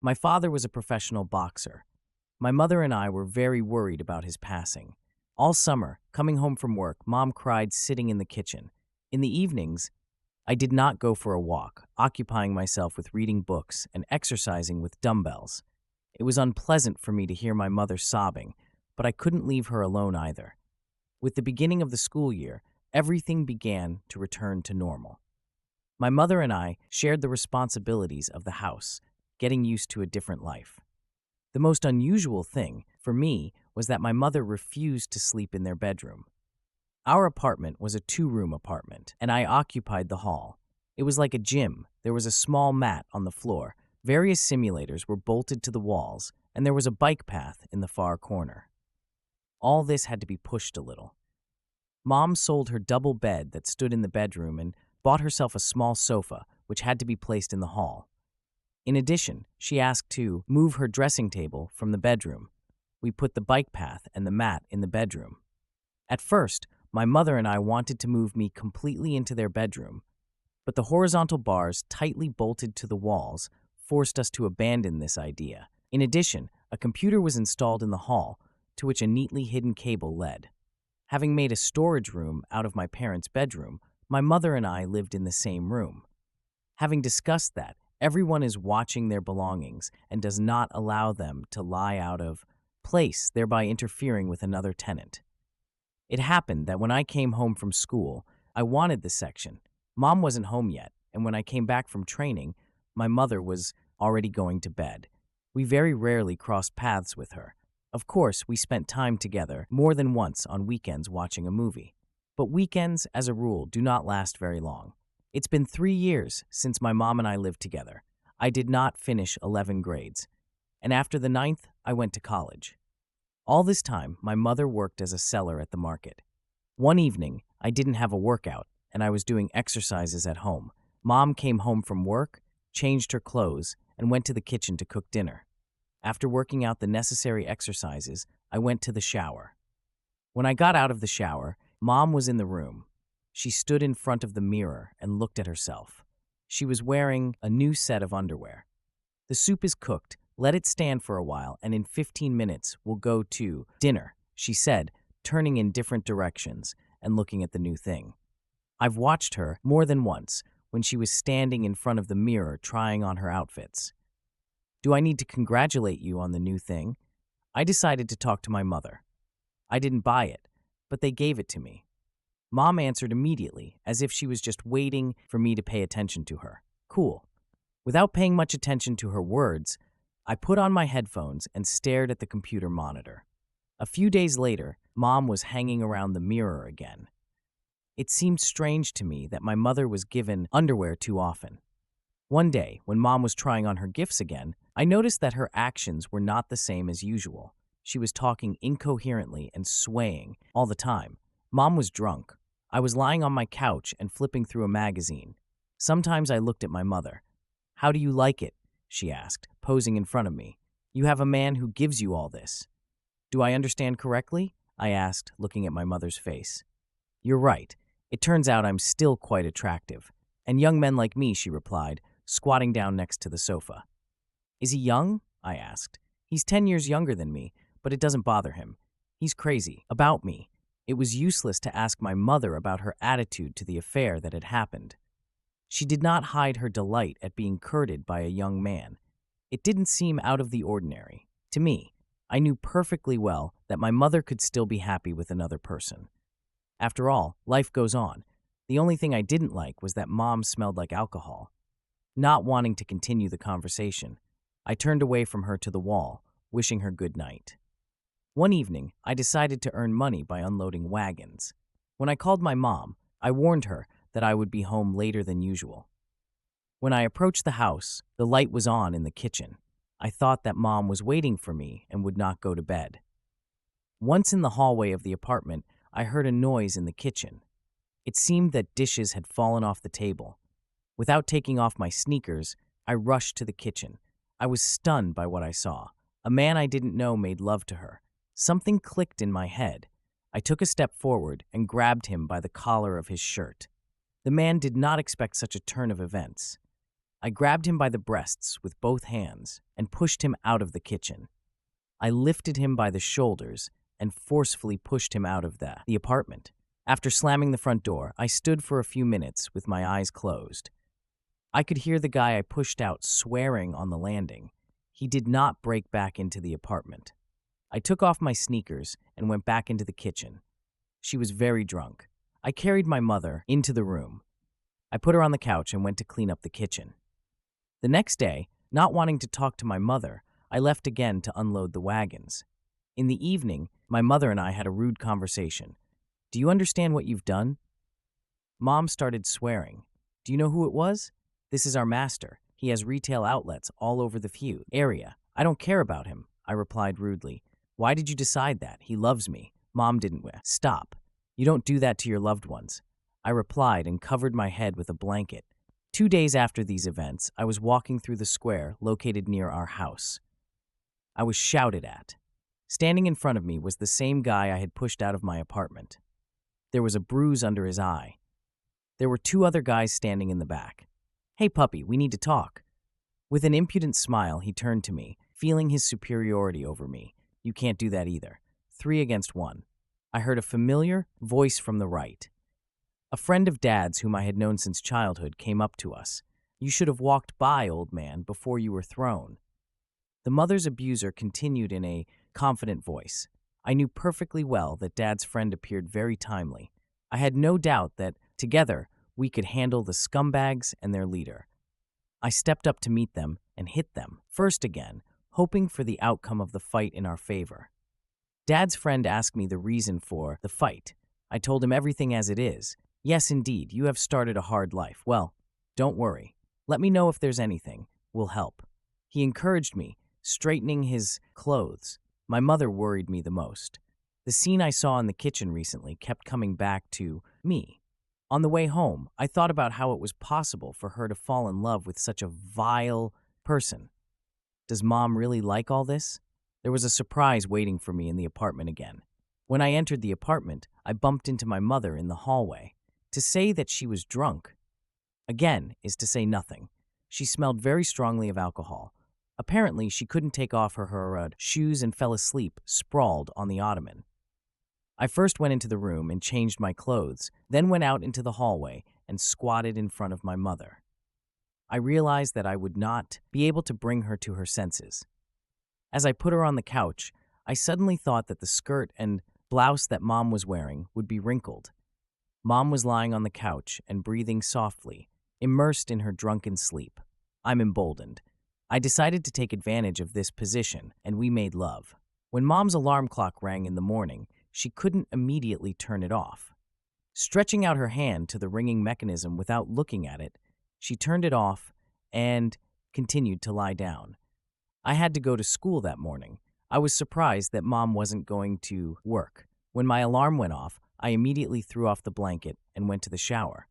My father was a professional boxer. My mother and I were very worried about his passing. All summer, coming home from work, Mom cried sitting in the kitchen. In the evenings, I did not go for a walk, occupying myself with reading books and exercising with dumbbells. It was unpleasant for me to hear my mother sobbing, but I couldn't leave her alone either. With the beginning of the school year, everything began to return to normal. My mother and I shared the responsibilities of the house, getting used to a different life. The most unusual thing, for me, was that my mother refused to sleep in their bedroom. Our apartment was a two-room apartment, and I occupied the hall. It was like a gym. There was a small mat on the floor, various simulators were bolted to the walls, and there was a bike path in the far corner. All this had to be pushed a little. Mom sold her double bed that stood in the bedroom and bought herself a small sofa, which had to be placed in the hall. In addition, she asked to move her dressing table from the bedroom. We put the bike path and the mat in the bedroom. At first, my mother and I wanted to move me completely into their bedroom, but the horizontal bars tightly bolted to the walls forced us to abandon this idea. In addition, a computer was installed in the hall to which a neatly hidden cable led. Having made a storage room out of my parents' bedroom, my mother and I lived in the same room. Having discussed that, everyone is watching their belongings and does not allow them to lie out of place, thereby interfering with another tenant. It happened that when I came home from school, I wanted the section. Mom wasn't home yet, and when I came back from training, my mother was already going to bed. We very rarely crossed paths with her. Of course, we spent time together more than once on weekends watching a movie. But weekends, as a rule, do not last very long. It's been 3 years since my mom and I lived together. I did not finish 11 grades, and after the ninth, I went to college. All this time, my mother worked as a seller at the market. One evening, I didn't have a workout, and I was doing exercises at home. Mom came home from work, changed her clothes, and went to the kitchen to cook dinner. After working out the necessary exercises, I went to the shower. When I got out of the shower, Mom was in the room. She stood in front of the mirror and looked at herself. She was wearing a new set of underwear. "The soup is cooked. Let it stand for a while, and in 15 minutes we'll go to dinner," she said, turning in different directions and looking at the new thing. I've watched her more than once when she was standing in front of the mirror trying on her outfits. "Do I need to congratulate you on the new thing?" I decided to talk to my mother. "I didn't buy it, but they gave it to me." Mom answered immediately, as if she was just waiting for me to pay attention to her. "Cool." Without paying much attention to her words, I put on my headphones and stared at the computer monitor. A few days later, Mom was hanging around the mirror again. It seemed strange to me that my mother was given underwear too often. One day, when Mom was trying on her gifts again, I noticed that her actions were not the same as usual. She was talking incoherently and swaying all the time. Mom was drunk. I was lying on my couch and flipping through a magazine. Sometimes I looked at my mother. "How do you like it?" she asked, posing in front of me. "You have a man who gives you all this." "Do I understand correctly?" I asked, looking at my mother's face. "You're right. It turns out I'm still quite attractive. And young men like me," she replied, squatting down next to the sofa. "Is he young?" I asked. "He's 10 years younger than me, but it doesn't bother him. He's crazy about me." It was useless to ask my mother about her attitude to the affair that had happened. She did not hide her delight at being courted by a young man. It didn't seem out of the ordinary. To me, I knew perfectly well that my mother could still be happy with another person. After all, life goes on. The only thing I didn't like was that Mom smelled like alcohol. Not wanting to continue the conversation, I turned away from her to the wall, wishing her good night. One evening, I decided to earn money by unloading wagons. When I called my mom, I warned her that I would be home later than usual. When I approached the house, the light was on in the kitchen. I thought that Mom was waiting for me and would not go to bed. Once in the hallway of the apartment, I heard a noise in the kitchen. It seemed that dishes had fallen off the table. Without taking off my sneakers, I rushed to the kitchen. I was stunned by what I saw. A man I didn't know made love to her. Something clicked in my head. I took a step forward and grabbed him by the collar of his shirt. The man did not expect such a turn of events. I grabbed him by the breasts with both hands and pushed him out of the kitchen. I lifted him by the shoulders and forcefully pushed him out of the apartment. After slamming the front door, I stood for a few minutes with my eyes closed. I could hear the guy I pushed out swearing on the landing. He did not break back into the apartment. I took off my sneakers and went back into the kitchen. She was very drunk. I carried my mother into the room. I put her on the couch and went to clean up the kitchen. The next day, not wanting to talk to my mother, I left again to unload the wagons. In the evening, my mother and I had a rude conversation. "Do you understand what you've done?" Mom started swearing. "Do you know who it was? This is our master. He has retail outlets all over the area. I don't care about him," I replied rudely. "Why did you decide that? He loves me." Mom didn't. "Stop. You don't do that to your loved ones," I replied and covered my head with a blanket. 2 days after these events, I was walking through the square located near our house. I was shouted at. Standing in front of me was the same guy I had pushed out of my apartment. There was a bruise under his eye. There were 2 other guys standing in the back. "Hey puppy, we need to talk." With an impudent smile, he turned to me, feeling his superiority over me. "You can't do that either. 3 against 1. I heard a familiar voice from the right. A friend of Dad's whom I had known since childhood came up to us. "You should have walked by, old man, before you were thrown." The mother's abuser continued in a confident voice. I knew perfectly well that Dad's friend appeared very timely. I had no doubt that, together, we could handle the scumbags and their leader. I stepped up to meet them and hit them, first again, hoping for the outcome of the fight in our favor. Dad's friend asked me the reason for the fight. I told him everything as it is. "Yes, indeed, you have started a hard life. Well, don't worry. Let me know if there's anything. We'll help." He encouraged me, straightening his clothes. My mother worried me the most. The scene I saw in the kitchen recently kept coming back to me. On the way home, I thought about how it was possible for her to fall in love with such a vile person. Does Mom really like all this? There was a surprise waiting for me in the apartment again. When I entered the apartment, I bumped into my mother in the hallway. To say that she was drunk, again, is to say nothing. She smelled very strongly of alcohol. Apparently, she couldn't take off her shoes and fell asleep, sprawled on the ottoman. I first went into the room and changed my clothes, then went out into the hallway and squatted in front of my mother. I realized that I would not be able to bring her to her senses. As I put her on the couch, I suddenly thought that the skirt and blouse that Mom was wearing would be wrinkled. Mom was lying on the couch and breathing softly, immersed in her drunken sleep. I'm emboldened. I decided to take advantage of this position, and we made love. When Mom's alarm clock rang in the morning, she couldn't immediately turn it off. Stretching out her hand to the ringing mechanism without looking at it, she turned it off and continued to lie down. I had to go to school that morning. I was surprised that Mom wasn't going to work. When my alarm went off, I immediately threw off the blanket and went to the shower.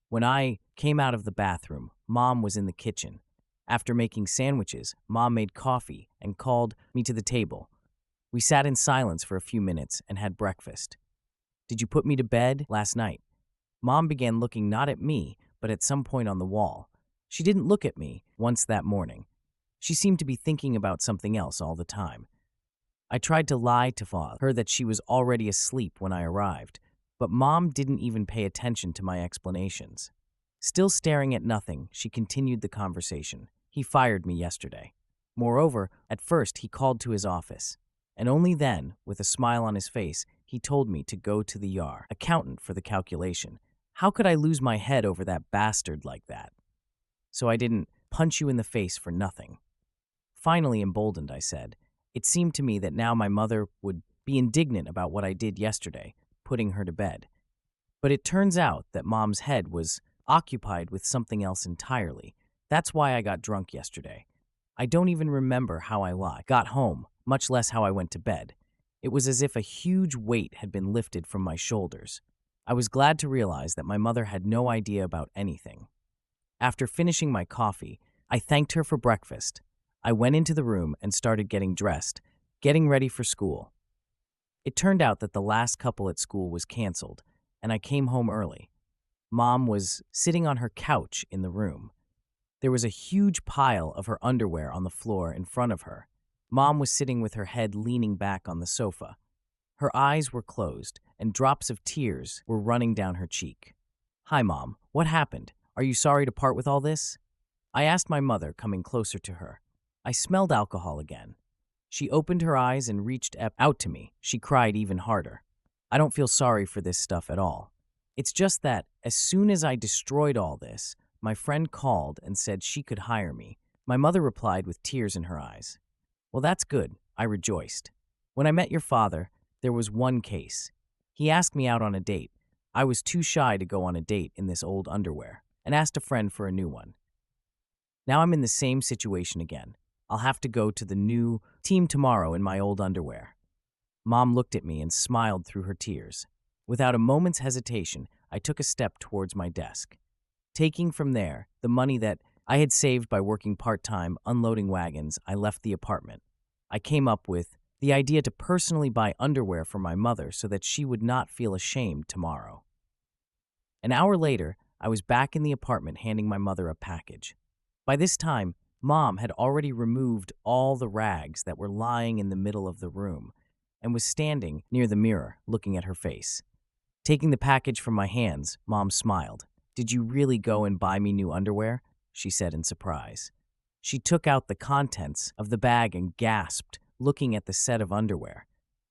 When I came out of the bathroom, Mom was in the kitchen. After making sandwiches, Mom made coffee and called me to the table. We sat in silence for a few minutes and had breakfast. "Did you put me to bed last night?" Mom began looking not at me, but at some point on the wall. She didn't look at me once that morning. She seemed to be thinking about something else all the time. I tried to lie to her that she was already asleep when I arrived, but Mom didn't even pay attention to my explanations. Still staring at nothing, she continued the conversation. "He fired me yesterday. Moreover, at first he called to his office, and only then, with a smile on his face, he told me to go to the accountant for the calculation. How could I lose my head over that bastard like that? So I didn't punch you in the face for nothing." Finally emboldened, I said, "It seemed to me that now my mother would be indignant about what I did yesterday, putting her to bed. But it turns out that Mom's head was occupied with something else entirely. That's why I got drunk yesterday. I don't even remember how I got home, much less how I went to bed. It was as if a huge weight had been lifted from my shoulders. I was glad to realize that my mother had no idea about anything. After finishing my coffee, I thanked her for breakfast. I went into the room and started getting dressed, getting ready for school. It turned out that the last couple at school was canceled, and I came home early. Mom was sitting on her couch in the room. There was a huge pile of her underwear on the floor in front of her. Mom was sitting with her head leaning back on the sofa. Her eyes were closed, and drops of tears were running down her cheek. "Hi, Mom. What happened? Are you sorry to part with all this?" I asked my mother, coming closer to her. I smelled alcohol again. She opened her eyes and reached out to me. She cried even harder. "I don't feel sorry for this stuff at all. It's just that, as soon as I destroyed all this, my friend called and said she could hire me." My mother replied with tears in her eyes. "Well, that's good." I rejoiced. "When I met your father, there was one case. He asked me out on a date. I was too shy to go on a date in this old underwear and asked a friend for a new one. Now I'm in the same situation again. I'll have to go to the new team tomorrow in my old underwear." Mom looked at me and smiled through her tears. Without a moment's hesitation, I took a step towards my desk. Taking from there the money that I had saved by working part-time unloading wagons, I left the apartment. I came up with the idea to personally buy underwear for my mother so that she would not feel ashamed tomorrow. An hour later, I was back in the apartment handing my mother a package. By this time, Mom had already removed all the rags that were lying in the middle of the room and was standing near the mirror, looking at her face. Taking the package from my hands, Mom smiled. "Did you really go and buy me new underwear?" she said in surprise. She took out the contents of the bag and gasped, looking at the set of underwear.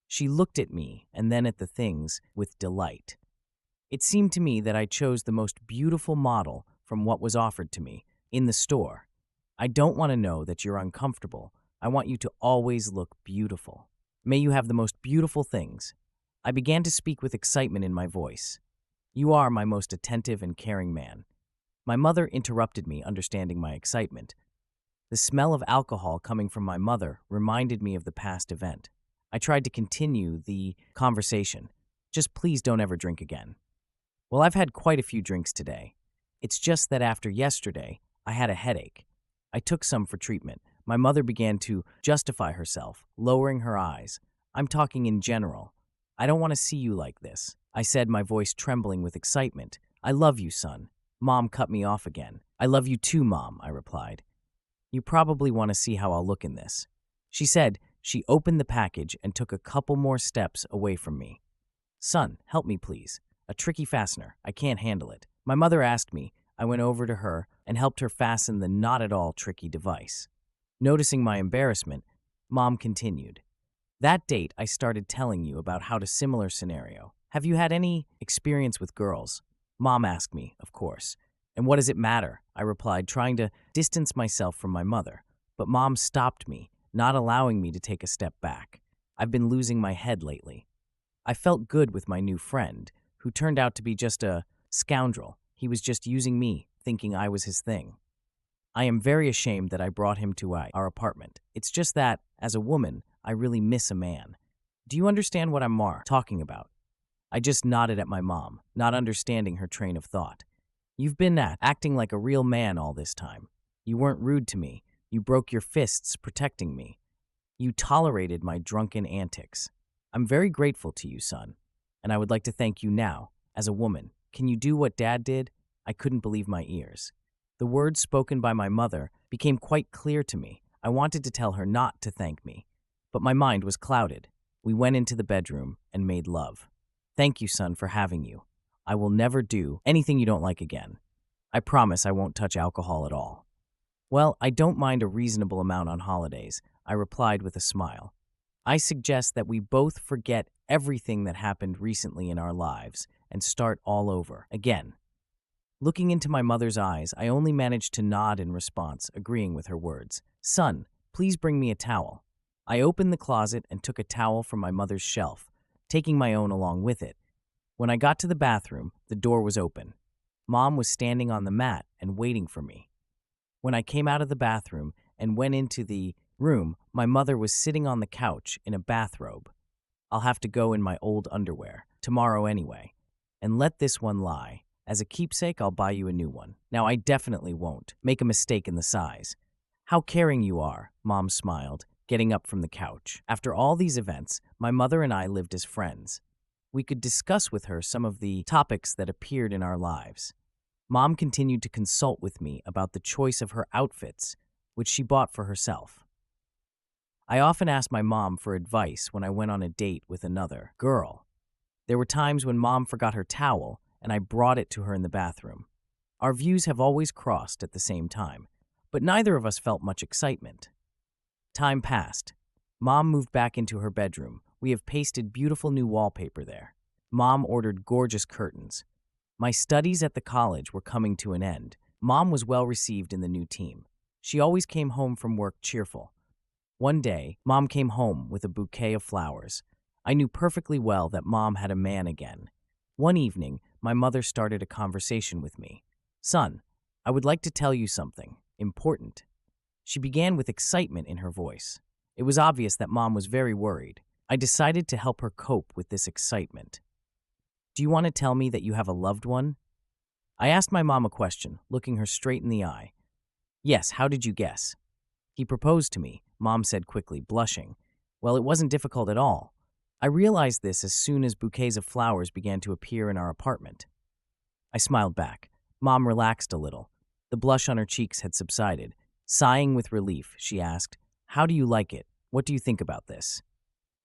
She looked at me and then at the things with delight. It seemed to me that I chose the most beautiful model from what was offered to me in the store. "I don't want to know that you're uncomfortable. I want you to always look beautiful. May you have the most beautiful things." I began to speak with excitement in my voice. "You are my most attentive and caring man." My mother interrupted me, understanding my excitement. The smell of alcohol coming from my mother reminded me of the past event. I tried to continue the conversation. "Just please don't ever drink again." "Well, I've had quite a few drinks today. It's just that after yesterday, I had a headache. I took some for treatment." My mother began to justify herself, lowering her eyes. "I'm talking in general. I don't want to see you like this," I said, my voice trembling with excitement. "I love you, son." Mom cut me off again. "I love you too, Mom," I replied. "You probably want to see how I'll look in this," she said. She opened the package and took a couple more steps away from me. "Son, help me please. A tricky fastener. I can't handle it." My mother asked me. I went over to her and helped her fasten the not at all tricky device. Noticing my embarrassment, Mom continued. "That date I started telling you about how to similar scenario. Have you had any experience with girls?" Mom asked me, of course. "And what does it matter?" I replied, trying to distance myself from my mother. But Mom stopped me, not allowing me to take a step back. "I've been losing my head lately." I felt good with my new friend, who turned out to be just a scoundrel. He was just using me, thinking I was his thing. I am very ashamed that I brought him to our apartment. It's just that, as a woman, I really miss a man. Do you understand what I'm talking about? I just nodded at my mom, not understanding her train of thought. "You've been acting like a real man all this time. You weren't rude to me. You broke your fists protecting me. You tolerated my drunken antics. I'm very grateful to you, son. And I would like to thank you now, as a woman. Can you do what Dad did?" I couldn't believe my ears. The words spoken by my mother became quite clear to me. I wanted to tell her not to thank me, but my mind was clouded. We went into the bedroom and made love. "Thank you, son, for having you. I will never do anything you don't like again. I promise I won't touch alcohol at all." "Well, I don't mind a reasonable amount on holidays," I replied with a smile. "I suggest that we both forget everything that happened recently in our lives and start all over again." Looking into my mother's eyes, I only managed to nod in response, agreeing with her words. "Son, please bring me a towel." I opened the closet and took a towel from my mother's shelf, taking my own along with it. When I got to the bathroom, the door was open. Mom was standing on the mat and waiting for me. When I came out of the bathroom and went into the room, my mother was sitting on the couch in a bathrobe. "I'll have to go in my old underwear tomorrow anyway, and let this one lie. As a keepsake, I'll buy you a new one. Now, I definitely won't make a mistake in the size." "How caring you are," Mom smiled, getting up from the couch. After all these events, my mother and I lived as friends. We could discuss with her some of the topics that appeared in our lives. Mom continued to consult with me about the choice of her outfits, which she bought for herself. I often asked my mom for advice when I went on a date with another girl. There were times when Mom forgot her towel and I brought it to her in the bathroom. Our views have always crossed at the same time, but neither of us felt much excitement. Time passed. Mom moved back into her bedroom. We have pasted beautiful new wallpaper there. Mom ordered gorgeous curtains. My studies at the college were coming to an end. Mom was well received in the new team. She always came home from work cheerful. One day, Mom came home with a bouquet of flowers. I knew perfectly well that Mom had a man again. One evening, my mother started a conversation with me. "Son, I would like to tell you something important." She began with excitement in her voice. It was obvious that Mom was very worried. I decided to help her cope with this excitement. "Do you want to tell me that you have a loved one?" I asked my mom a question, looking her straight in the eye. "Yes, how did you guess?" "He proposed to me," Mom said quickly, blushing. "Well, it wasn't difficult at all. I realized this as soon as bouquets of flowers began to appear in our apartment." I smiled back. Mom relaxed a little. The blush on her cheeks had subsided. Sighing with relief, she asked, "How do you like it? What do you think about this?"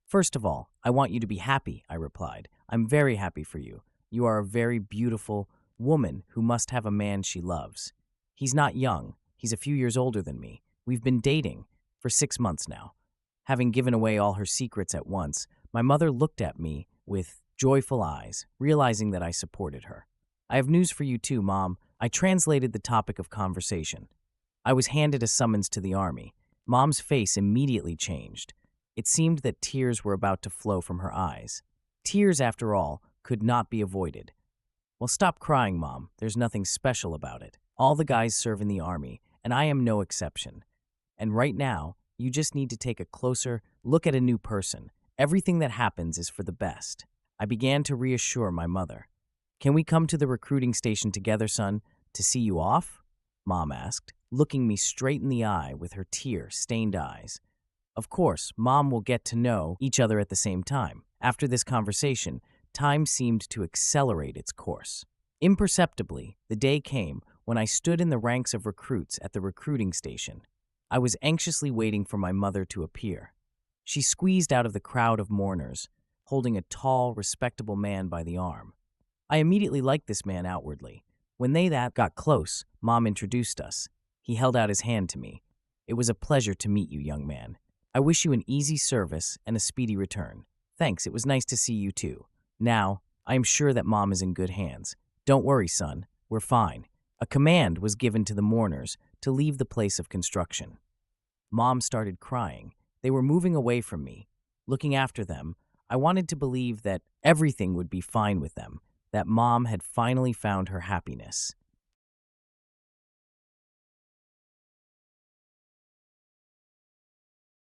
"First of all, I want you to be happy," I replied. "I'm very happy for you. You are a very beautiful woman who must have a man she loves. He's not young. He's a few years older than me. We've been dating for 6 months now." Having given away all her secrets at once, my mother looked at me with joyful eyes, realizing that I supported her. "I have news for you too, Mom." I translated the topic of conversation. I was handed a summons to the army. Mom's face immediately changed. It seemed that tears were about to flow from her eyes. Tears, after all, could not be avoided. "Well, stop crying, Mom. There's nothing special about it. All the guys serve in the army, and I am no exception. And right now, you just need to take a closer look at a new person. Everything that happens is for the best." I began to reassure my mother. "Can we come to the recruiting station together, son, to see you off?" Mom asked, looking me straight in the eye with her tear-stained eyes. Of course, Mom will get to know each other at the same time. After this conversation, time seemed to accelerate its course. Imperceptibly, the day came when I stood in the ranks of recruits at the recruiting station. I was anxiously waiting for my mother to appear. She squeezed out of the crowd of mourners, holding a tall, respectable man by the arm. I immediately liked this man outwardly. When they got close, Mom introduced us. He held out his hand to me. "It was a pleasure to meet you, young man. I wish you an easy service and a speedy return." "Thanks, it was nice to see you too. Now, I am sure that Mom is in good hands. Don't worry, son, we're fine." A command was given to the mourners to leave the place of construction. Mom started crying. They were moving away from me. Looking after them, I wanted to believe that everything would be fine with them, that Mom had finally found her happiness.